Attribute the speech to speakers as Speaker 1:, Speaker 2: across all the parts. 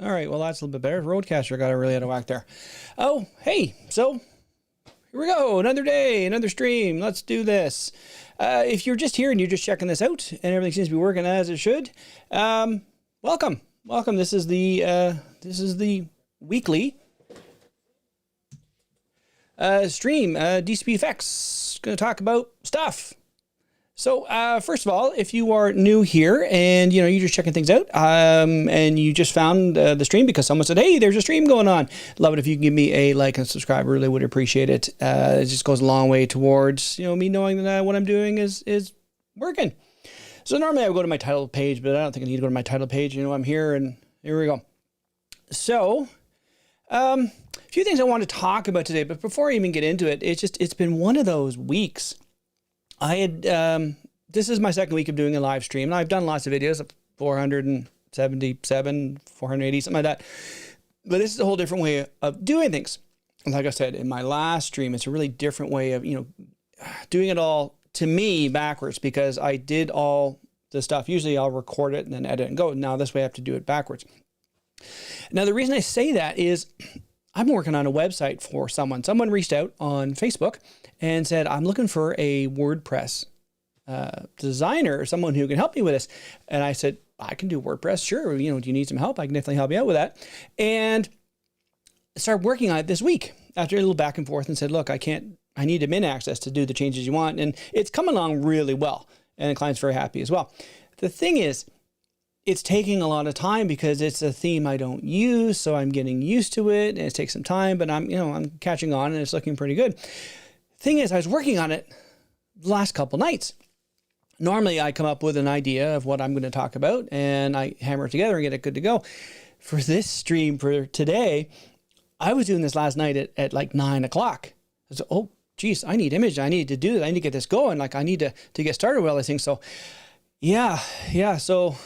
Speaker 1: All right, well, that's a little bit better. Roadcaster got it really out of whack there. Oh, hey, so here we go. Another day, another stream. Let's do this. If you're just here and you're just checking this out and everything seems to be working as it should, welcome. Welcome. This is the weekly stream, DCP Effects. Going to talk about stuff. So first of all, if you are new here and you're just checking things out and you just found the stream because someone said, hey, there's a stream going on, love it if you can give me a like and subscribe. Really would appreciate it. It just goes a long way towards me knowing that what I'm doing is working. So normally I would go to my title page, but I don't think I need to go to my title page. I'm here and here we go. So a few things I want to talk about today, but before I even get into it, it's been one of those weeks. I had, this is my second week of doing a live stream, and I've done lots of videos, 477, 480, something like that. But this is a whole different way of doing things. Like I said, in my last stream, it's a really different way of, doing it all, to me, backwards, because I did all the stuff. Usually I'll record it and then edit and go. Now this way I have to do it backwards. Now the reason I say that is I'm working on a website for someone. Someone reached out on Facebook and said, I'm looking for a WordPress designer or someone who can help me with this. And I said, I can do WordPress. Sure. Do you need some help? I can definitely help you out with that. And I started working on it this week after a little back and forth and said, look, I need admin access to do the changes you want. And it's come along really well. And the client's very happy as well. The thing is, it's taking a lot of time because it's a theme I don't use. So I'm getting used to it and it takes some time, but I'm catching on and it's looking pretty good. Thing is, I was working on it the last couple nights. Normally I come up with an idea of what I'm going to talk about and I hammer it together and get it good to go. For this stream for today, I was doing this last night at like 9 o'clock. I said, oh, geez, I need image. I need to do that. I need to get this going. Like I need to get started with all these things. So yeah. So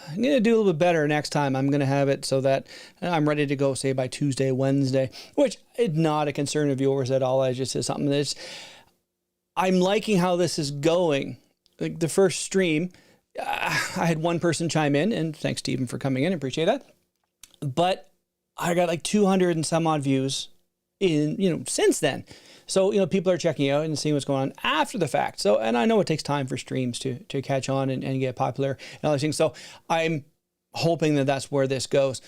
Speaker 1: I'm going to do a little bit better next time. I'm going to have it so that I'm ready to go, say, by Tuesday, Wednesday, which is not a concern of yours at all. I just said something that's, I'm liking how this is going. Like the first stream, I had one person chime in, and thanks, Stephen, for coming in. I appreciate that. But I got like 200 and some odd views in, since then. So, people are checking out and seeing what's going on after the fact. So, and I know it takes time for streams to catch on and get popular and all these things. So I'm hoping that that's where this goes.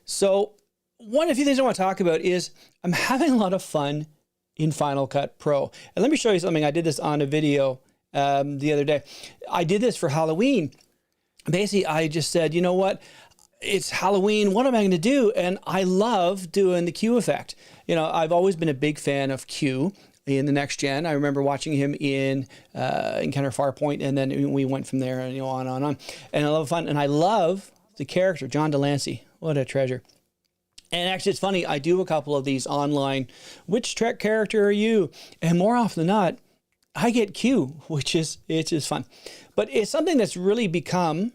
Speaker 1: So one of the few things I want to talk about is I'm having a lot of fun in Final Cut Pro. And let me show you something. I did this on a video the other day. I did this for Halloween. Basically, I just said, you know what? It's Halloween. What am I going to do? And I love doing the Q effect. I've always been a big fan of Q in the Next Gen. I remember watching him in Encounter Farpoint, and then we went from there and on and on. And I love fun. And I love the character, John Delancey. What a treasure. And actually, it's funny. I do a couple of these online. Which Trek character are you? And more often than not, I get Q, it's just fun. But it's something that's really become,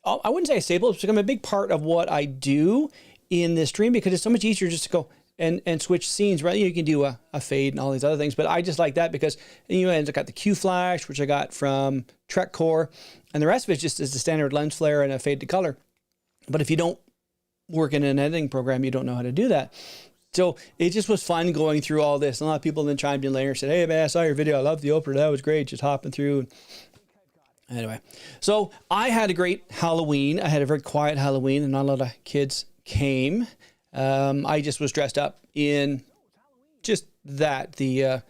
Speaker 1: I wouldn't say a staple, it's become a big part of what I do in this stream because it's so much easier just to go and switch scenes, right? You can do a fade and all these other things, but I just like that because I got the Q flash, which I got from Trek Core, and the rest of it just is the standard lens flare and a fade to color. But if you don't work in an editing program, you don't know how to do that. So it just was fun going through all this. And a lot of people then chimed in later and said, hey man, I saw your video. I love the Oprah. That was great. Just hopping through. Anyway, so I had a great Halloween. I had a very quiet Halloween and not a lot of kids came. I just was dressed up in just that, the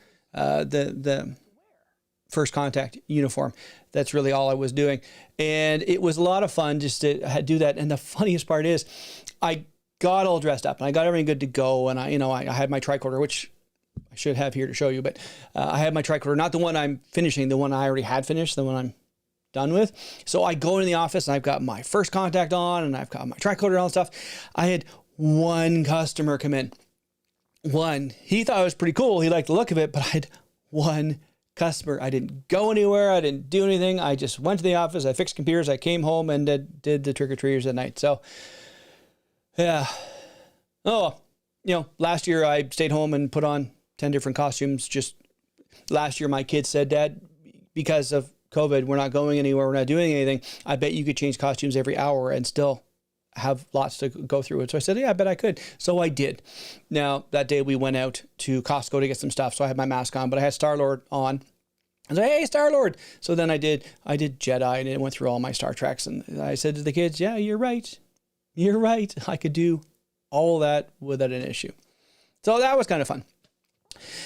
Speaker 1: First Contact uniform. That's really all I was doing. And it was a lot of fun just to do that. And the funniest part is I got all dressed up and I got everything good to go. And I had my tricorder, which I should have here to show you, but I had my tricorder, not the one I'm finishing, the one I already had finished, the one I'm done with. So I go into the office and I've got my First Contact on and I've got my tricorder and all that stuff. I had one customer come in. One. He thought it was pretty cool. He liked the look of it, but I had one customer. I didn't go anywhere. I didn't do anything. I just went to the office. I fixed computers. I came home and did the trick-or-treaters at night. So, yeah. Oh, last year I stayed home and put on 10 different costumes. Just last year, my kids said, Dad, because of COVID, we're not going anywhere. We're not doing anything. I bet you could change costumes every hour and still have lots to go through it. So I said, yeah, I bet I could. So I did. Now, that day we went out to Costco to get some stuff. So I had my mask on, but I had Star-Lord on. I was like, hey, Star-Lord. So then I did Jedi, and it went through all my Star Treks. And I said to the kids, yeah, you're right. You're right. I could do all that without an issue. So that was kind of fun.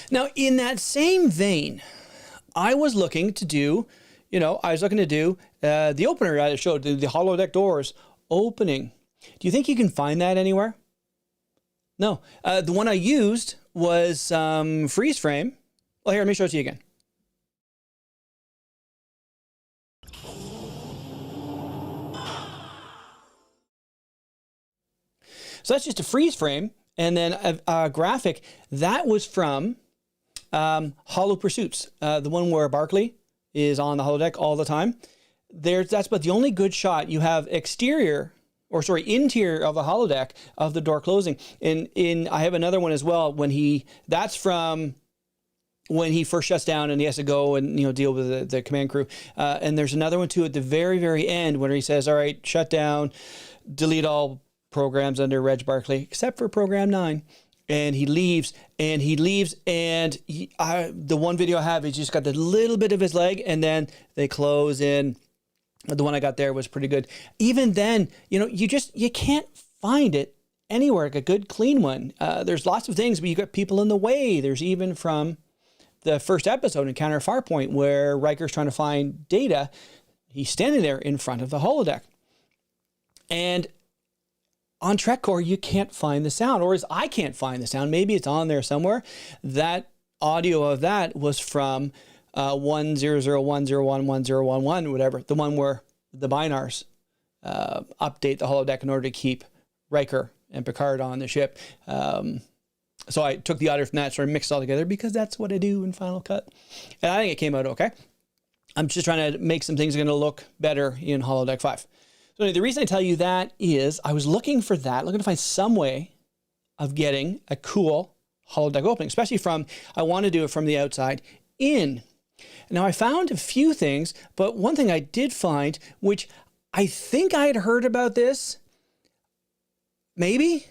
Speaker 1: Now, in that same vein, I was looking to do, the opener I showed, the holodeck doors opening. Do you think you can find that anywhere? No. The one I used was freeze frame. Well, here, let me show it to you again. So that's just a freeze frame, and then a graphic. That was from Holo Pursuits, the one where Barkley is on the holodeck all the time. That's about the only good shot. You have interior of the holodeck of the door closing. And I have another one as well that's from when he first shuts down and he has to go and deal with the command crew. And there's another one too at the very, very end when he says, all right, shut down, delete all programs under Reg Barkley, except for program 9. And he leaves, and the one video I have, he's just got the little bit of his leg, and then they close in. The one I got there was pretty good. Even then, you can't find it anywhere, like a good, clean one. There's lots of things, but you got people in the way. There's even from the first episode, Encounter Farpoint, where Riker's trying to find Data. He's standing there in front of the holodeck. And on TrekCore, you can't find the sound, or as I can't find the sound. Maybe it's on there somewhere. That audio of that was from 1001011011, whatever, the one where the Binars update the holodeck in order to keep Riker and Picard on the ship. So I took the audio from that, sort of mixed it all together, because that's what I do in Final Cut. And I think it came out okay. I'm just trying to make some things that are going to look better in Holodeck 5. So the reason I tell you that is I was looking to find some way of getting a cool holodeck opening, especially I want to do it from the outside in. Now, I found a few things, but one thing I did find, which I think I had heard about this, maybe,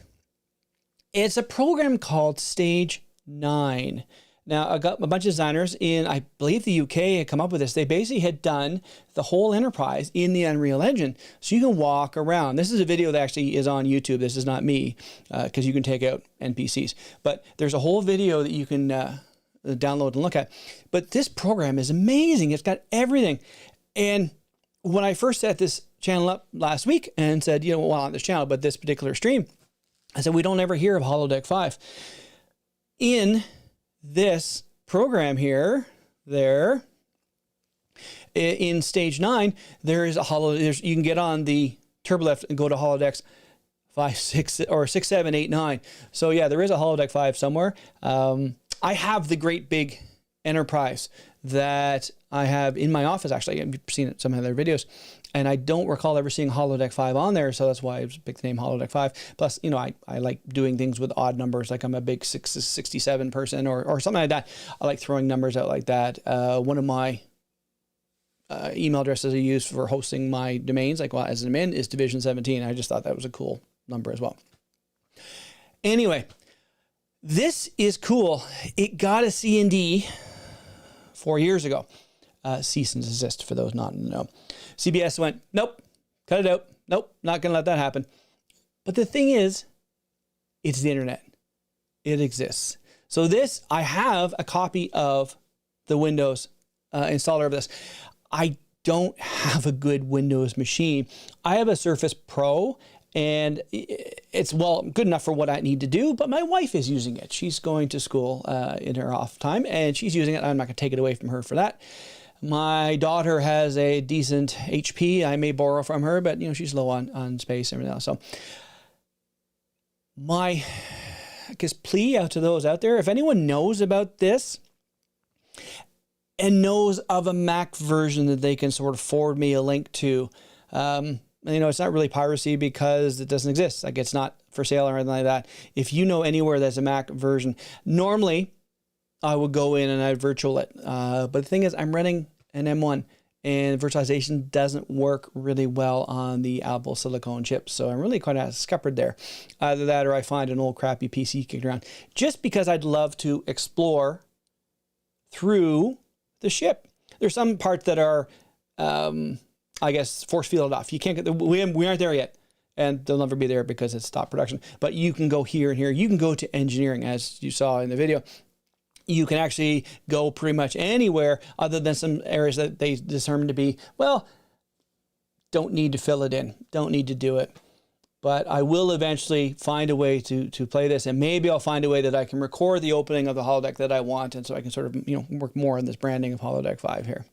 Speaker 1: it's a program called Stage 9. Now, I got a bunch of designers in, I believe the UK had come up with this. They basically had done the whole Enterprise in the Unreal Engine. So you can walk around. This is a video that actually is on YouTube. This is not me, because you can take out NPCs. But there's a whole video that you can download and look at. But this program is amazing. It's got everything. And when I first set this channel up last week and said, not this channel, but this particular stream, I said, we don't ever hear of Holodeck 5. In this program here, in Stage 9, there is you can get on the Turbolift and go to Holodecks 5, 6, or 6, 7, 8, 9. So yeah, there is a Holodeck 5 somewhere. I have the great big Enterprise that I have in my office, actually. I've seen it, some of their videos. And I don't recall ever seeing Holodeck 5 on there, so that's why I picked the name Holodeck 5. Plus, I like doing things with odd numbers, like I'm a big 67 person or something like that. I like throwing numbers out like that. One of my email addresses I use for hosting my domains, as an admin, is Division 17. I just thought that was a cool number as well. Anyway, this is cool. It got a C&D 4 years ago. Cease and desist, for those not in the know. CBS went, nope, cut it out. Nope, not going to let that happen. But the thing is, it's the internet. It exists. So I have a copy of the Windows installer of this. I don't have a good Windows machine. I have a Surface Pro, and it's, good enough for what I need to do, but my wife is using it. She's going to school in her off time, and she's using it. I'm not going to take it away from her for that. My daughter has a decent HP. I may borrow from her, but she's low on space and everything else. So my plea out to those out there, if anyone knows about this and knows of a Mac version that they can sort of forward me a link to, it's not really piracy because it doesn't exist. Like, it's not for sale or anything like that. If you know anywhere that's a Mac version, normally I would go in and I'd virtual it. But the thing is, I'm running an M1, and virtualization doesn't work really well on the Apple silicone chips. So I'm really quite scuppered there. Either that or I find an old crappy PC kicked around, just because I'd love to explore through the ship. There's some parts that are, I guess, force fielded off. You can't get we aren't there yet. And they'll never be there because it's stopped production. But you can go here and here. You can go to engineering, as you saw in the video. You can actually go pretty much anywhere other than some areas that they determine to be, well, don't need to fill it in, don't need to do it. But I will eventually find a way to play this, and maybe I'll find a way that I can record the opening of the holodeck that I want, and so I can sort of, you know, work more on this branding of Holodeck 5 here.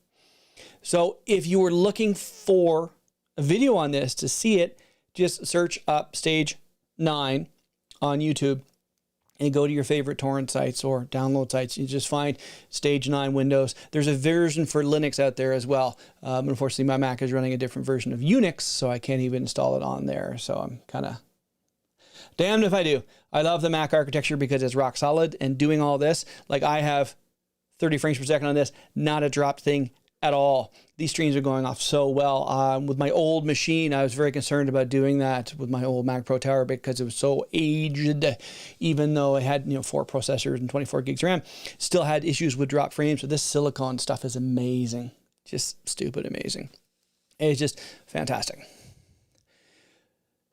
Speaker 1: So if you were looking for a video on this to see it, just search up Stage 9 on YouTube and go to your favorite torrent sites or download sites. You just find Stage 9 Windows. There's a version for Linux out there as well. Unfortunately, my Mac is running a different version of Unix, so I can't even install it on there. So I'm kind of damned if I do. I love the Mac architecture because it's rock solid, and doing all this, like I have 30 frames per second on this, not a dropped thing at all. These streams are going off so well. With my old machine, I was very concerned about doing that with my old Mac Pro Tower because it was so aged. Even though it had, you know, 4 processors and 24 gigs RAM, still had issues with drop frames. So this silicone stuff is amazing, just stupid amazing. It's just fantastic.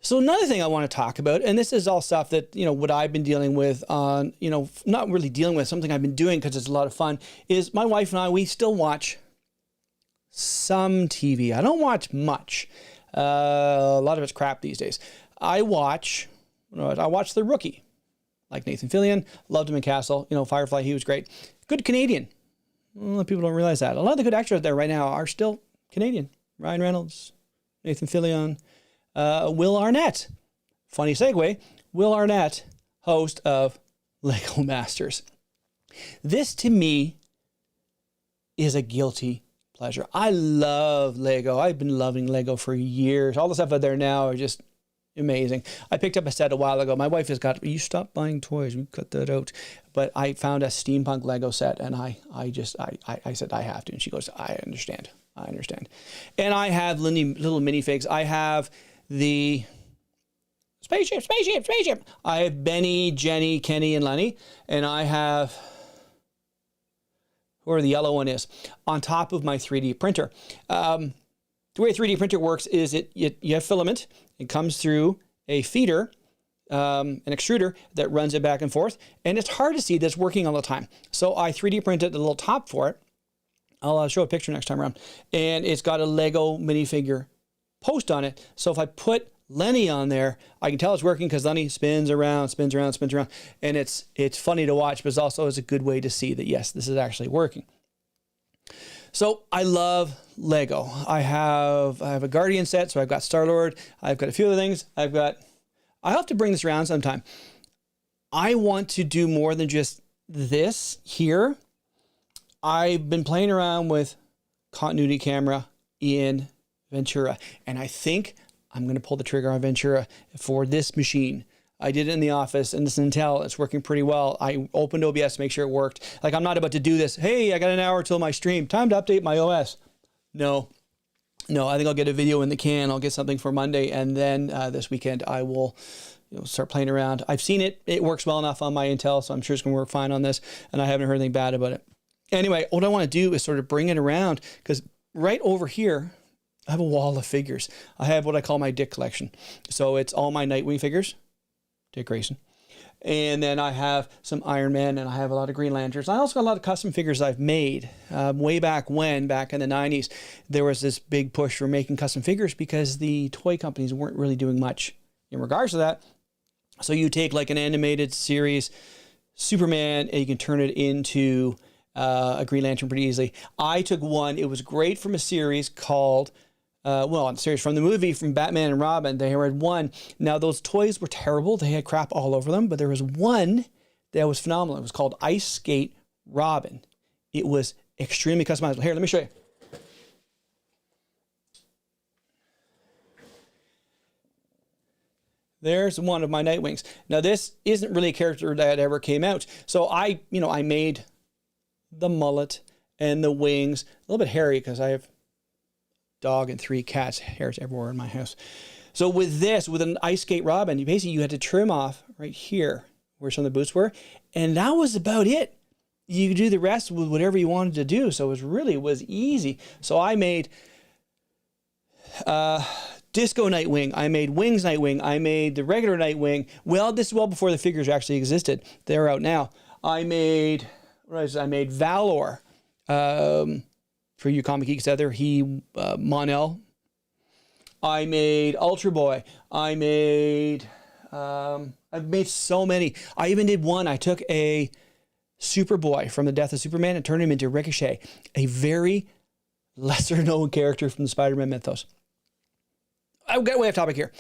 Speaker 1: So another thing I want to talk about, and this is all stuff that, you know, what I've been dealing with on, you know, not really dealing with, something I've been doing because it's a lot of fun, is my wife and I, we still watch some TV. I don't watch much. A lot of it's crap these days. I watch The Rookie, like Nathan Fillion. Loved him in Castle. You know, Firefly, he was great. Good Canadian. A lot of people don't realize that. A lot of the good actors out there right now are still Canadian. Ryan Reynolds, Nathan Fillion, Will Arnett. Funny segue. Will Arnett, host of Lego Masters. This, to me, is a guilty pleasure. I love Lego. I've been loving Lego for years. All the stuff out there now are just amazing. I picked up a set a while ago. My wife has got, you stop buying toys, we cut that out. But I found a steampunk Lego set, and I said I have to. And she goes, I understand. And I have little minifigs. I have the spaceship. I have Benny, Jenny, Kenny, and Lenny. And I have, where the yellow one is, on top of my 3D printer. The way a 3D printer works is you have filament. It comes through a feeder, an extruder that runs it back and forth. And it's hard to see that's working all the time. So I 3D printed a little top for it. I'll show a picture next time around. And it's got a Lego minifigure post on it. So if I put Lenny on there, I can tell it's working because Lenny spins around. And it's funny to watch, but it's also is a good way to see that, yes, this is actually working. So I love Lego. I have a Guardian set, so I've got Star-Lord. I've got a few other things. I have to bring this around sometime. I want to do more than just this here. I've been playing around with continuity camera in Ventura, and I think I'm going to pull the trigger on Ventura for this machine. I did it in the office, and this Intel, it's working pretty well. I opened OBS to make sure it worked. Like, I'm not about to do this. Hey, I got an hour till my stream. Time to update my OS. No, I think I'll get a video in the can. I'll get something for Monday, and then this weekend I will start playing around. I've seen it. It works well enough on my Intel, so I'm sure it's going to work fine on this, and I haven't heard anything bad about it. Anyway, what I want to do is sort of bring it around, because right over here, I have a wall of figures. I have what I call my Dick collection. So it's all my Nightwing figures, Dick Grayson. And then I have some Iron Man, and I have a lot of Green Lanterns. I also got a lot of custom figures I've made. Way back in the 90s, there was this big push for making custom figures because the toy companies weren't really doing much in regards to that. So you take like an animated series, Superman, and you can turn it into a Green Lantern pretty easily. I took one. It was great from a series called, a series from the movie from Batman and Robin. They had one. Now, those toys were terrible. They had crap all over them, but there was one that was phenomenal. It was called Ice Skate Robin. It was extremely customizable. Here, let me show you. There's one of my Nightwings. Now, this isn't really a character that ever came out. So I made the mullet and the wings, a little bit hairy because I have dog and 3 cats. Hairs everywhere in my house. So with this, with an ice skate robin, you had to trim off right here where some of the boots were. And that was about it. You could do the rest with whatever you wanted to do. So it was easy. So I made Disco Nightwing. I made Wings Nightwing. I made the regular Nightwing. Well, this is well before the figures actually existed. They're out now. I made Valor. For you comic geeks out there, Mon-El. I made Ultra Boy. I've made so many. I even did one. I took a Superboy from the Death of Superman and turned him into Ricochet, a very lesser known character from the Spider-Man mythos. I'll get way off topic here.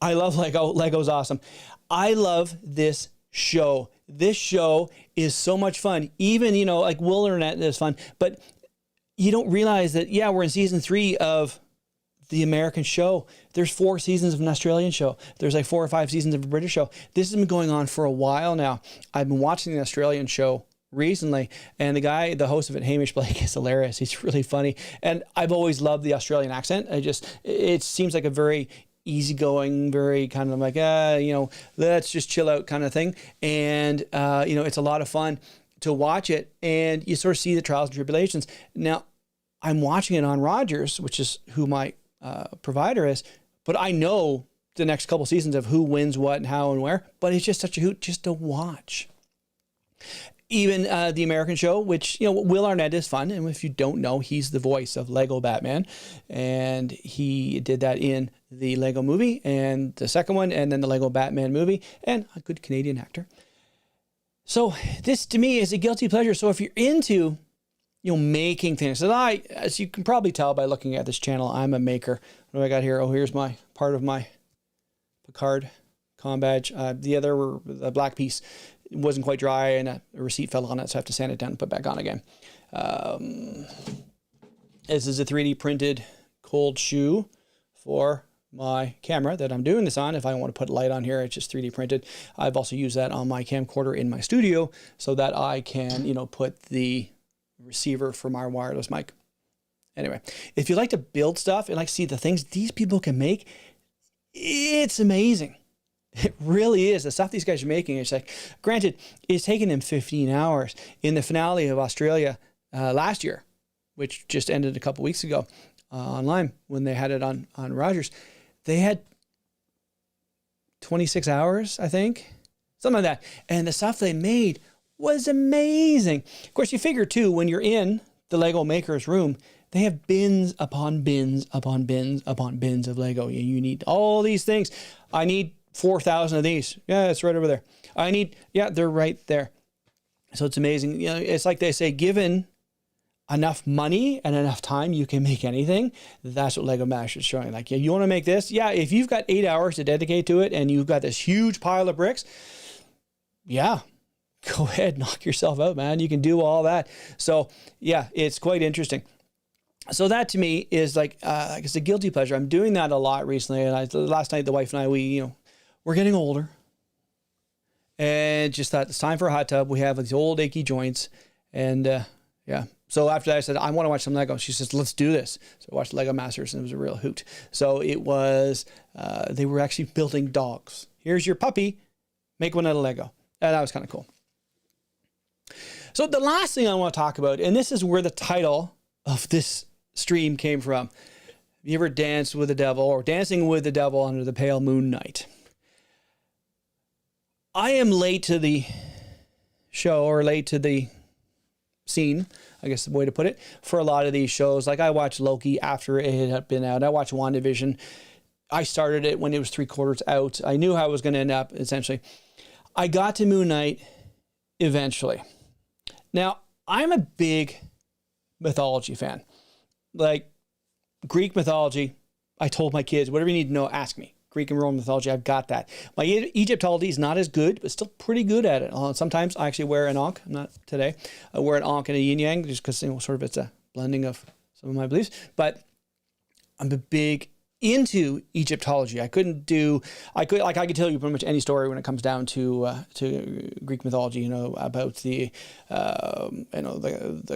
Speaker 1: I love Lego. Lego's awesome. I love this show. This show is so much fun. Even, like Wilderness is fun, but you don't realize that, we're in season 3 of the American show. There's 4 seasons of an Australian show. There's like 4 or 5 seasons of a British show. This has been going on for a while now. I've been watching the Australian show recently, and the host of it, Hamish Blake, is hilarious. He's really funny. And I've always loved the Australian accent. It seems like a very easygoing, very kind of like, let's just chill out kind of thing. And, it's a lot of fun to watch it, and you sort of see the trials and tribulations. Now, I'm watching it on Rogers, which is who my provider is, but I know the next couple seasons of who wins what and how and where, but it's just such a hoot just to watch. Even the American show, which, Will Arnett is fun. And if you don't know, he's the voice of Lego Batman. And he did that in the Lego movie and the second one, and then the Lego Batman movie, and a good Canadian actor. So this to me is a guilty pleasure. So if you're into, making things, and as you can probably tell by looking at this channel, I'm a maker. What do I got here? Oh, here's my part of my Picard com badge. The other, the black piece, it wasn't quite dry, and a receipt fell on it, so I have to sand it down and put it back on again. This is a 3D printed cold shoe for my camera that I'm doing this on. If I want to put light on here, it's just 3D printed. I've also used that on my camcorder in my studio so that I can, put the receiver for my wireless mic. Anyway, if you like to build stuff and like to see the things these people can make, it's amazing. It really is. The stuff these guys are making, it's like, granted, it's taken them 15 hours. In the finale of Australia last year, which just ended a couple weeks ago online when they had it on Rogers, they had 26 hours, I think, something like that. And the stuff they made was amazing. Of course, you figure too, when you're in the Lego maker's room, they have bins upon bins upon bins upon bins of Lego. You need all these things. I need 4,000 of these. Yeah, it's right over there. They're right there. So it's amazing. It's like they say, given enough money and enough time, you can make anything. That's what Lego Mash is showing. Like, you want to make this? Yeah, if you've got 8 hours to dedicate to it and you've got this huge pile of bricks, go ahead, knock yourself out, man. You can do all that. So yeah, it's quite interesting. So that to me is like it's a guilty pleasure. I'm doing that a lot recently. And last night, the wife and I, we're getting older, and just thought it's time for a hot tub. We have these old achy joints, and So after that, I said, I want to watch some Lego. She says, let's do this. So I watched Lego Masters, and it was a real hoot. So it was, they were actually building dogs. Here's your puppy. Make one out of Lego. And that was kind of cool. So the last thing I want to talk about, and this is where the title of this stream came from. You ever danced with the devil or dancing with the devil under the pale moon night? I am late to the show, or late to the scene, I guess the way to put it, for a lot of these shows. Like, I watched Loki after it had been out. I watched WandaVision. I started it when it was 3/4 out. I knew how it was going to end up, essentially. I got to Moon Knight eventually. Now, I'm a big mythology fan. Like, Greek mythology, I told my kids, whatever you need to know, ask me. Greek and Roman mythology, I've got that. My Egyptology is not as good, but still pretty good at it. Sometimes I actually wear an ankh, not today. I wear an ankh and a yin yang, just because sort of it's a blending of some of my beliefs. But I'm a big into Egyptology. I could tell you pretty much any story when it comes down to Greek mythology, you know, about the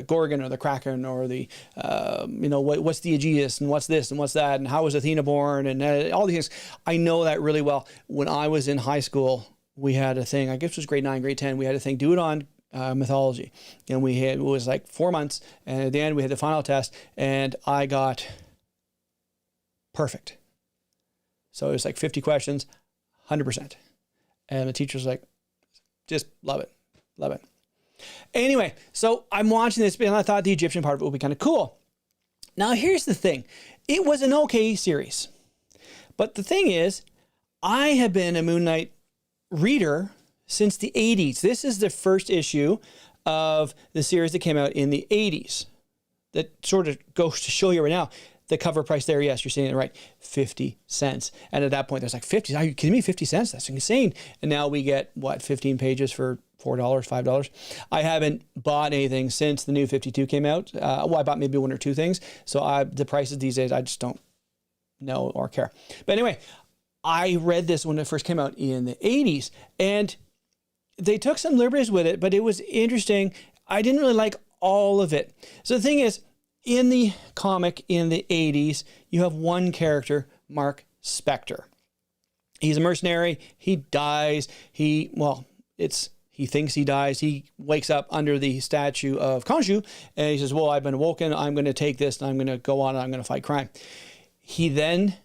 Speaker 1: Gorgon or the Kraken or the, you know, what's the Aegeus and what's this and what's that and how was Athena born and all these things. I know that really well. When I was in high school, we had a thing, I guess it was grade 9, grade 10, we had a thing, do it on mythology. And it was like 4 months. And at the end we had the final test and I got perfect. So it was like 50 questions, 100%. And the teacher was like, just love it. Love it. Anyway, so I'm watching this and I thought the Egyptian part of it would be kind of cool. Now, here's the thing. It was an okay series. But the thing is, I have been a Moon Knight reader since the 80s. This is the first issue of the series that came out in the 80s. That sort of goes to show you right now. The cover price there, yes, you're saying it right, 50 cents. And at that point, there's like 50. Are you kidding me? 50 cents? That's insane. And now we get, what, 15 pages for $4, $5. I haven't bought anything since the new 52 came out. Well, I bought maybe 1 or 2 things. So the prices these days, I just don't know or care. But anyway, I read this when it first came out in the 80s. And they took some liberties with it, but it was interesting. I didn't really like all of it. So the thing is, in the comic in the 80s, you have one character, Mark Spector. He's a mercenary. He dies. He thinks he dies. He wakes up under the statue of Khonshu, and he says, well, I've been awoken. I'm going to take this, and I'm going to go on, and I'm going to fight crime. He then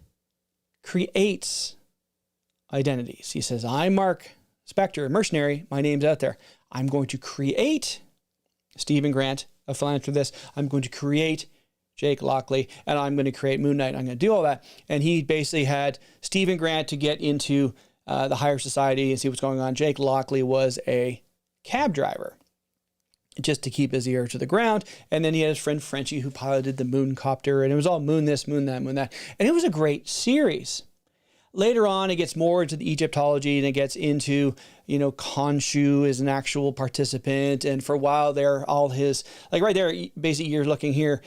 Speaker 1: creates identities. He says, I'm Mark Spector, a mercenary. My name's out there. I'm going to create Stephen Grant, a philanthropist. I'm going to create Jake Lockley, and I'm going to create Moon Knight. I'm going to do all that. And he basically had Stephen Grant to get into the higher society and see what's going on. Jake Lockley was a cab driver just to keep his ear to the ground. And then he had his friend Frenchie who piloted the moon copter, and it was all moon this, moon that, moon that. And it was a great series. Later on, it gets more into the Egyptology and it gets into, you know, Khonshu is an actual participant. And for a while there, all his, like right there, basically you're looking here,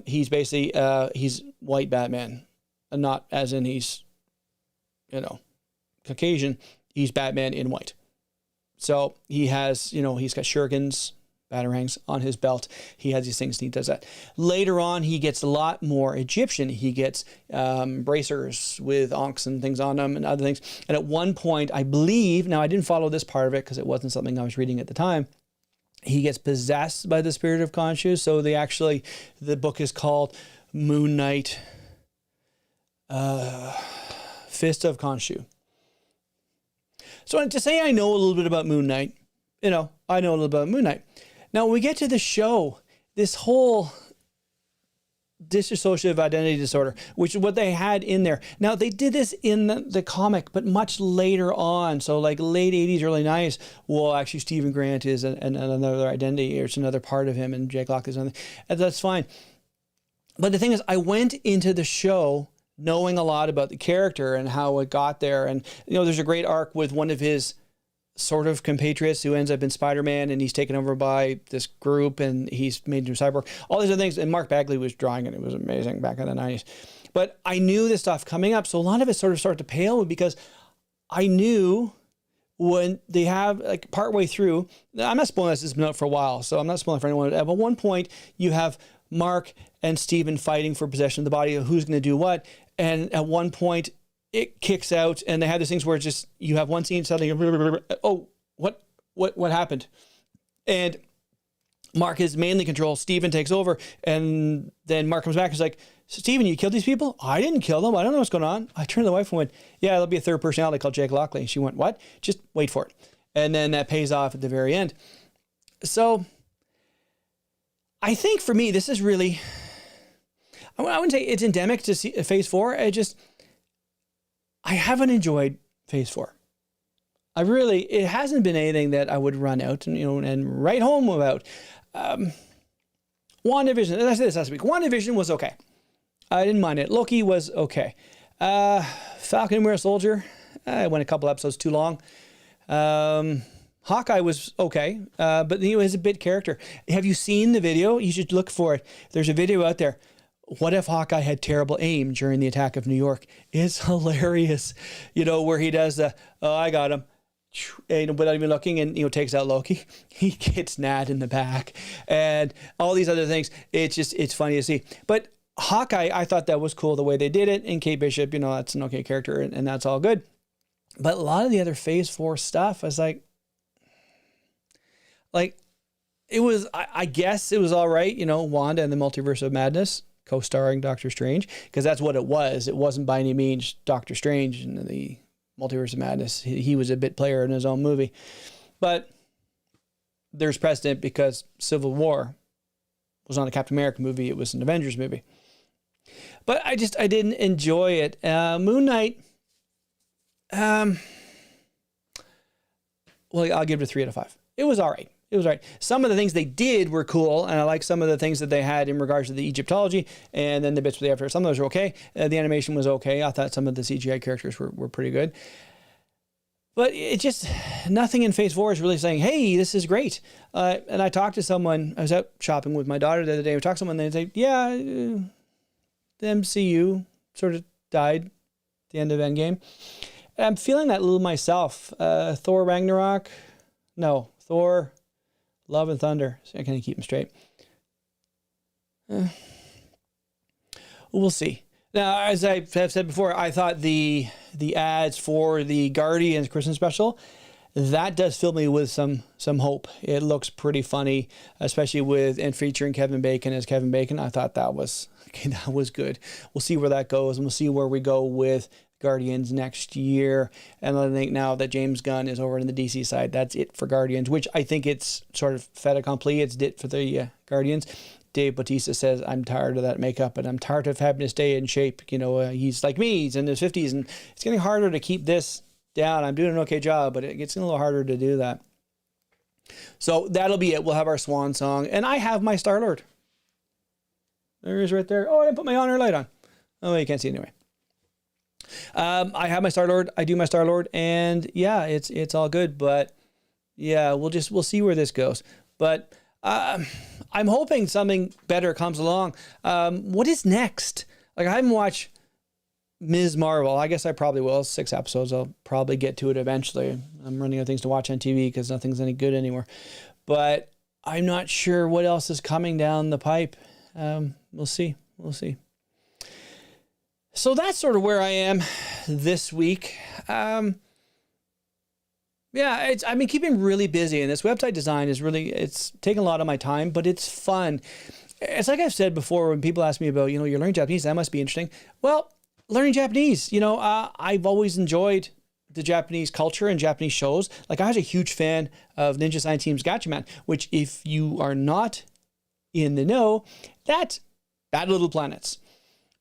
Speaker 1: he's basically, he's white Batman. And not as in he's, you know, Caucasian. He's Batman in white. So he has, you know, he's got shurikens, batarangs on his belt. He has these things and he does that. Later on, he gets a lot more Egyptian. He gets bracers with ankhs and things on them and other things. And at one point, I believe, now I didn't follow this part of it because it wasn't something I was reading at the time, he gets possessed by the spirit of Khonshu. So the book is called Moon Knight, Fist of Khonshu. So to say I know a little bit about Moon Knight, you know, I know a little bit about Moon Knight. Now, when we get to the show, this whole dissociative identity disorder, which is what they had in there. Now, they did this in the comic, but much later on. So like late 80s, early 90s, well, actually, Stephen Grant is another identity, or it's another part of him, and Jake Locke is another. And that's fine. But the thing is, I went into the show knowing a lot about the character and how it got there. And, you know, there's a great arc with one of his sort of compatriots who ends up in Spider-Man, and he's taken over by this group and he's made into a cyborg, all these other things. And Mark Bagley was drawing it. It was amazing back in the 90s. But I knew this stuff coming up. So a lot of it sort of started to pale because I knew when they have, like, partway through, I'm not spoiling this, it's been out for a while, so I'm not spoiling for anyone. At one point, you have Mark and Stephen fighting for possession of the body, of who's going to do what. And at one point, it kicks out, and they have these things where it's just, you have one scene, suddenly, oh, what happened? And Mark is mainly control. Stephen takes over, and then Mark comes back and is like, Stephen, you killed these people? I didn't kill them. I don't know what's going on. I turned to the wife and went, yeah, there'll be a third personality called Jake Lockley. And she went, what? Just wait for it. And then that pays off at the very end. So I think for me, this is really, I wouldn't say it's endemic to see Phase 4. I haven't enjoyed Phase 4. It hasn't been anything that I would run out and write home about. WandaVision, I said this last week, WandaVision was okay. I didn't mind it. Loki was okay. Falcon and Winter Soldier, I went a couple episodes too long. Hawkeye was okay, but he was a bit character. Have you seen the video? You should look for it. There's a video out there. what if Hawkeye had terrible aim during the attack of New York? It's hilarious, where he does oh, I got him, and without even looking, and takes out Loki. He gets Nat in the back, and all these other things. It's funny to see. But Hawkeye, I thought that was cool the way they did it. And Kate Bishop, that's an okay character, and that's all good. But a lot of the other Phase 4 stuff, I was like it was. I guess it was all right. Wanda and the Multiverse of Madness, co-starring Doctor Strange, because that's what it was. It wasn't by any means Doctor Strange in the Multiverse of Madness. He was a bit player in his own movie. But there's precedent because Civil War was not a Captain America movie. It was an Avengers movie. But I didn't enjoy it. Moon Knight, well, I'll give it a 3 out of 5. It was all right. It was all right. Some of the things they did were cool, and I like some of the things that they had in regards to the Egyptology, and then the bits with the after. Some of those were okay. The animation was okay. I thought some of the CGI characters were pretty good. But it just, nothing in Phase 4 is really saying, hey, this is great. And I talked to someone, I was out shopping with my daughter the other day, I talked to someone, and they say, yeah, the MCU sort of died at the end of Endgame. And I'm feeling that a little myself. Thor Ragnarok, no, Thor Love and Thunder. So I can't keep them straight. We'll see. Now, as I have said before, I thought the ads for the Guardians Christmas special, that does fill me with some hope. It looks pretty funny, especially and featuring Kevin Bacon as Kevin Bacon. I thought that was good. We'll see where that goes, and we'll see where we go with Guardians next year. And I think now that James Gunn is over in the DC side, that's it for Guardians, which I think it's sort of fait accompli. It's it for the Guardians. Dave Bautista says, I'm tired of that makeup, and I'm tired of having to stay in shape. He's like me, he's in his 50s, and it's getting harder to keep this down. I'm doing an okay job, but it gets a little harder to do that. So that'll be it. We'll have our swan song, and I have my Star-Lord. There he is right there. Oh, I didn't put my honor light on. Oh, you can't see it anyway. I have my Star-Lord. I do my Star-Lord, and yeah, it's all good. But yeah, we'll see where this goes. But I'm hoping something better comes along. What is next? I haven't watched Ms. Marvel. I guess I probably will. 6 episodes. I'll probably get to it eventually. I'm running out of things to watch on TV because nothing's any good anymore. But I'm not sure what else is coming down the pipe. We'll see. So that's sort of where I am this week. I've been keeping really busy, and this website design it's taken a lot of my time, but it's fun. It's like I've said before, when people ask me about, you're learning Japanese, that must be interesting. Well, learning Japanese, I've always enjoyed the Japanese culture and Japanese shows. Like, I was a huge fan of Ninja Science Team's Gatchaman, which, if you are not in the know, that's Bad Little Planets.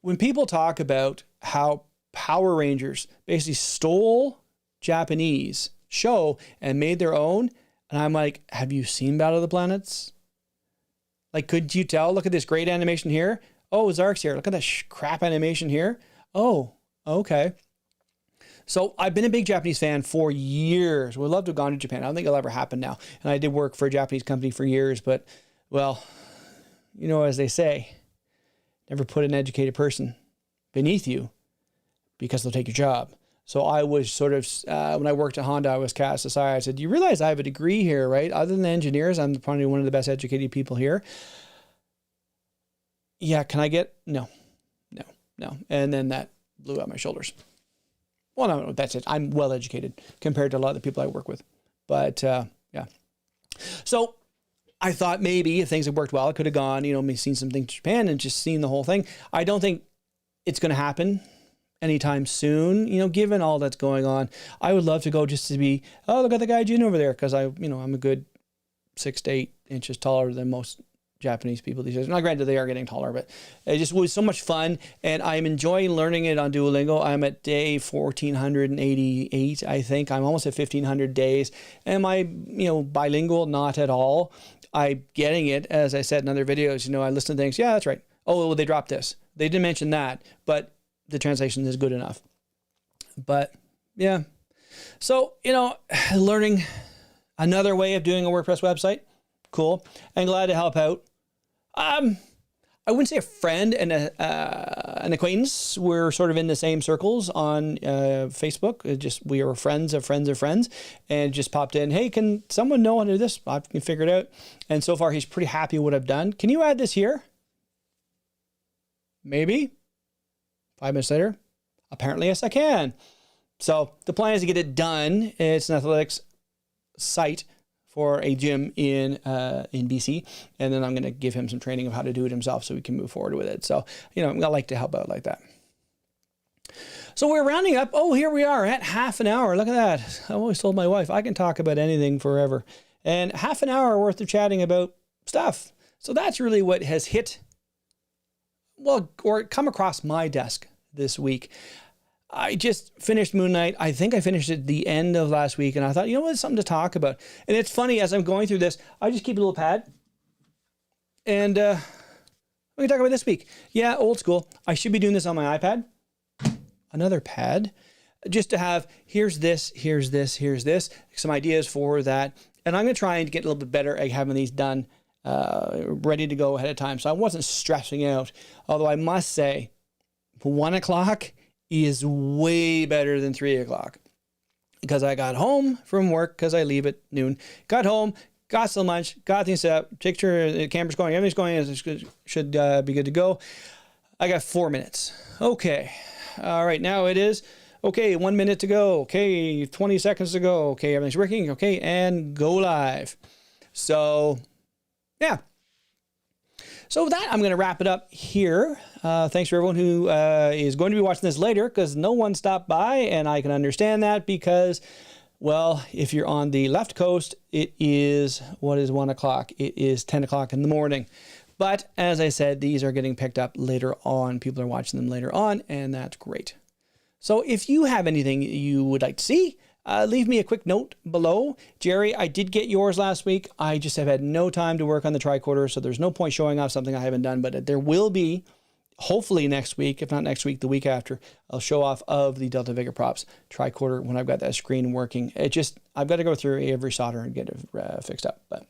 Speaker 1: When people talk about how Power Rangers basically stole Japanese show and made their own, and I'm like, have you seen Battle of the Planets? Like, could you tell? Look at this great animation here. Oh, Zark's here. Look at that crap animation here. Oh, okay. So I've been a big Japanese fan for years. Would love to have gone to Japan. I don't think it'll ever happen now. And I did work for a Japanese company for years, but, well, as they say, never put an educated person beneath you because they'll take your job. So I was sort of, when I worked at Honda, I was cast aside. I said, you realize I have a degree here, right? Other than engineers, I'm probably one of the best educated people here. Yeah, can I get? No. And then that blew out my shoulders. Well, no, that's it. I'm well educated compared to a lot of the people I work with. But yeah. So I thought maybe if things had worked well, I could have gone, maybe seen some things in Japan and just seen the whole thing. I don't think it's going to happen anytime soon, given all that's going on. I would love to go just to be, oh, look at the guy Jin over there, because I'm a good 6 to 8 inches taller than most Japanese people these days. Now, granted, they are getting taller, but it just was so much fun, and I'm enjoying learning it on Duolingo. I'm at day 1488, I think. I'm almost at 1500 days. Am I, bilingual? Not at all. I'm getting it, as I said in other videos. I listen to things. Yeah, that's right. Oh, well, they dropped this. They didn't mention that, but the translation is good enough. But yeah. So, learning another way of doing a WordPress website. Cool. And glad to help out. I wouldn't say a friend and an acquaintance. We're sort of in the same circles on Facebook. We are friends of friends of friends, and just popped in. Hey, can someone know how to do this? I can figure it out. And so far, he's pretty happy with what I've done. Can you add this here? Maybe. 5 minutes later, apparently yes, I can. So the plan is to get it done. It's an athletics site for a gym in BC, and then I'm going to give him some training of how to do it himself so we can move forward with it. So, you know, I like to help out like that. So we're rounding up. Oh, here we are at half an hour. Look at that. I always told my wife I can talk about anything forever. And half an hour worth of chatting about stuff. So that's really what has hit, well, or come across my desk this week. I just finished Moon Knight. I think I finished it the end of last week, and I thought, you know what, it's something to talk about. And it's funny, as I'm going through this, I just keep a little pad, and we can talk about this week. Yeah, old school. I should be doing this on my iPad. Another pad, just to have, here's this, here's this, here's this, some ideas for that. And I'm going to try and get a little bit better at having these done, ready to go ahead of time. So I wasn't stressing out, although I must say, 1 o'clock is way better than 3 o'clock, because I got home from work, because I leave at noon, got home, got some lunch, got things set up, picture, the camera's going, everything's going, it should be good to go. I got 4 minutes. Okay. All right. Now it is, okay, 1 minute to go. Okay. 20 seconds to go. Okay. Everything's working. Okay. And go live. So yeah. So with that, I'm going to wrap it up here. Thanks for everyone who is going to be watching this later, because no one stopped by, and I can understand that because, well, if you're on the left coast, it is, what is 1 o'clock? It is 10 o'clock in the morning. But as I said, these are getting picked up later on. People are watching them later on, and that's great. So if you have anything you would like to see, leave me a quick note below. Jerry, I did get yours last week. I just have had no time to work on the tricorder, so there's no point showing off something I haven't done, but there will be, hopefully next week, if not next week, the week after, I'll show off of the Delta Vega Props tricorder when I've got that screen working. I've got to go through every solder and get it fixed up, but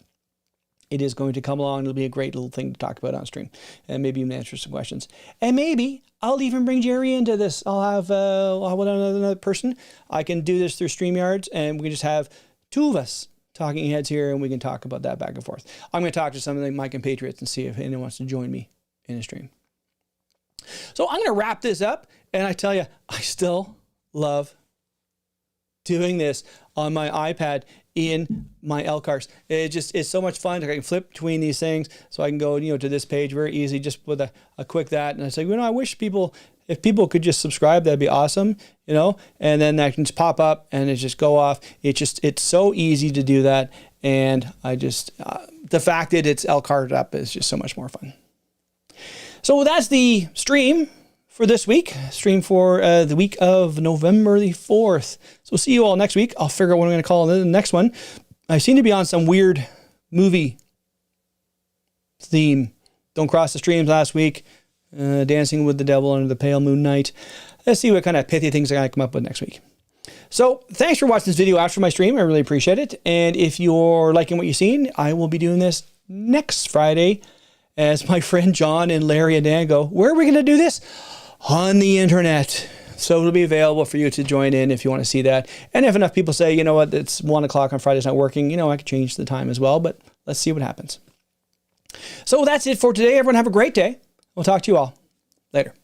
Speaker 1: it is going to come along. It'll be a great little thing to talk about on stream, and maybe even answer some questions. And maybe I'll even bring Jerry into this. I'll have another person. I can do this through StreamYards, and we can just have two of us talking heads here, and we can talk about that back and forth. I'm going to talk to some of my compatriots and see if anyone wants to join me in a stream. So I'm going to wrap this up, and I tell you, I still love doing this on my iPad in my LCARs. It's so much fun. I can flip between these things, so I can go, to this page very easy, just with a quick that. And I say, I wish if people could just subscribe, that'd be awesome, and then that can just pop up and it just go off. It's so easy to do that. And the fact that it's LCAR'd up is just so much more fun. So that's the stream for this week, stream for the week of November the 4th. So we'll see you all next week. I'll figure out what I'm going to call the next one. I seem to be on some weird movie theme. Don't Cross the Streams last week. Dancing with the Devil Under the Pale Moon Night. Let's see what kind of pithy things I gotta come up with next week. So thanks for watching this video after my stream. I really appreciate it. And if you're liking what you've seen, I will be doing this next Friday, as my friend John and Larry and Dan go, where are we going to do this? On the internet. So it'll be available for you to join in if you want to see that. And if enough people say, what, it's 1 o'clock on Friday's not working, I could change the time as well, but let's see what happens. So that's it for today. Everyone have a great day. We'll talk to you all later.